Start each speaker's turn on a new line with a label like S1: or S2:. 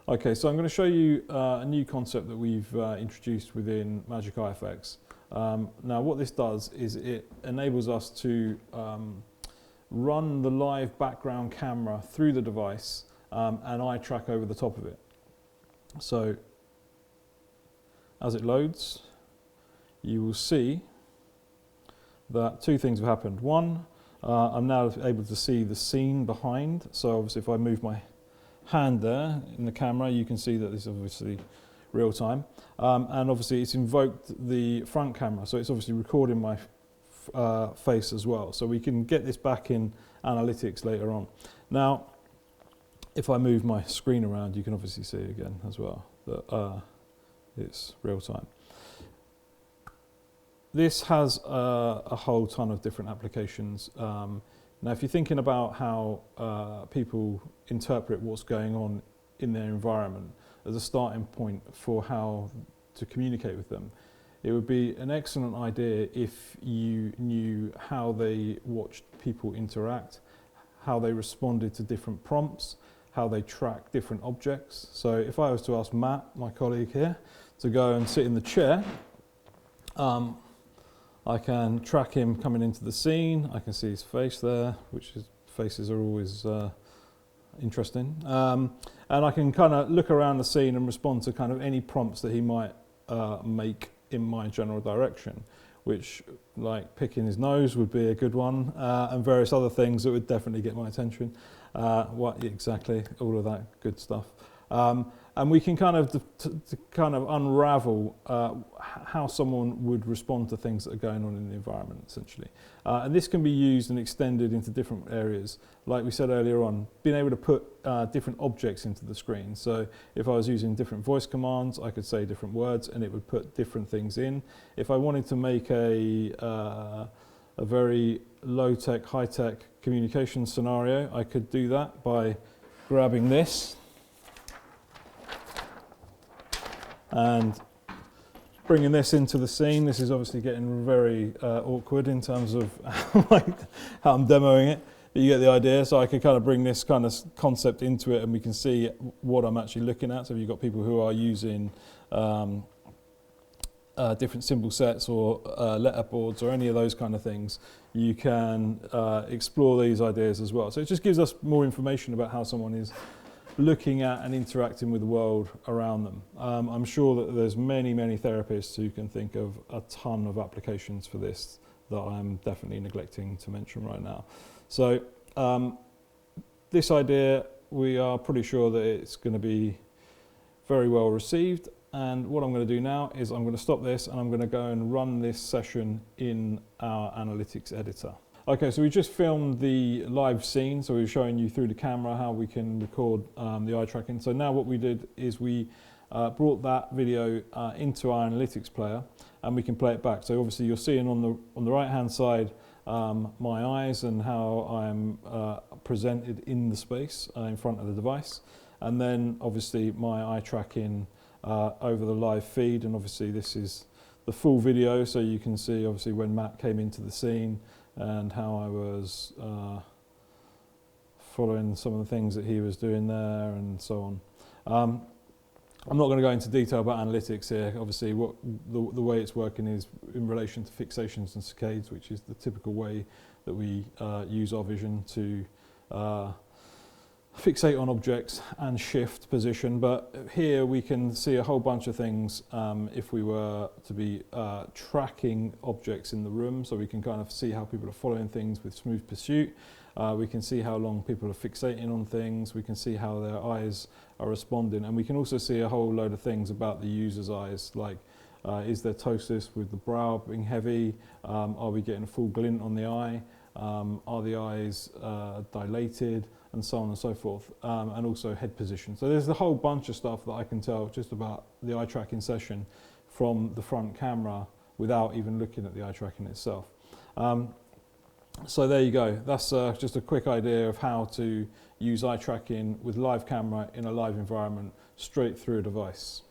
S1: Okay, so I'm going to show you a new concept that we've introduced within Magic Eye Effects. Now what this does is it enables us to run the live background camera through the device and eye track over the top of it. So as it loads, you will see that two things have happened. One, I'm now able to see the scene behind. So obviously if I move my hand there in the camera, you can see that this is obviously real time. And obviously it's invoked the front camera. So it's obviously recording my face as well. So we can get this back in analytics later on. Now, if I move my screen around, you can obviously see again as well that it's real time. This has a whole ton of different applications. Now, if you're thinking about how people interpret what's going on in their environment as a starting point for how to communicate with them, it would be an excellent idea if you knew how they watched people interact, how they responded to different prompts, how they track different objects. So if I was to ask Matt, my colleague here, to go and sit in the chair, I can track him coming into the scene. I can see his face there, faces are always interesting. And I can kind of look around the scene and respond to kind of any prompts that he might make in my general direction, which, like picking his nose would be a good one, and various other things that would definitely get my attention. What exactly, all of that good stuff. And we can kind of unravel how someone would respond to things that are going on in the environment, essentially. And this can be used and extended into different areas. Like we said earlier on, being able to put different objects into the screen. So if I was using different voice commands, I could say different words and it would put different things in. If I wanted to make a very low-tech, high-tech communication scenario, I could do that by grabbing this and bringing this into the scene. This is obviously getting very awkward in terms of how I'm demoing it, but you get the idea. So I could kind of bring this kind of concept into it and we can see what I'm actually looking at. So if you've got people who are using different symbol sets or letterboards or any of those kind of things, you can explore these ideas as well. So it just gives us more information about how someone is looking at and interacting with the world around them. I'm sure that there's many therapists who can think of a ton of applications for this that I'm definitely neglecting to mention right now. So this idea, we are pretty sure that it's going to be very well received. And what I'm going to do now is I'm going to stop this and I'm going to go and run this session in our analytics editor. Okay, so we just filmed the live scene, so we were showing you through the camera how we can record the eye tracking. So now what we did is we brought that video into our analytics player and we can play it back. So obviously you're seeing on the right hand side my eyes and how I'm presented in the space in front of the device. And then obviously my eye tracking over the live feed, and obviously this is the full video, so you can see obviously when Matt came into the scene and how I was following some of the things that he was doing there and so on. I'm not going to go into detail about analytics here. Obviously what the way it's working is in relation to fixations and saccades, which is the typical way that we use our vision to fixate on objects and shift position. But here we can see a whole bunch of things if we were to be tracking objects in the room. So we can kind of see how people are following things with smooth pursuit. We can see how long people are fixating on things. We can see how their eyes are responding. And we can also see a whole load of things about the user's eyes, like is there ptosis with the brow being heavy? Are we getting a full glint on the eye? Are the eyes dilated? And so on and so forth, and also head position. So there's a whole bunch of stuff that I can tell just about the eye tracking session from the front camera without even looking at the eye tracking itself. So there you go. That's just a quick idea of how to use eye tracking with live camera in a live environment straight through a device.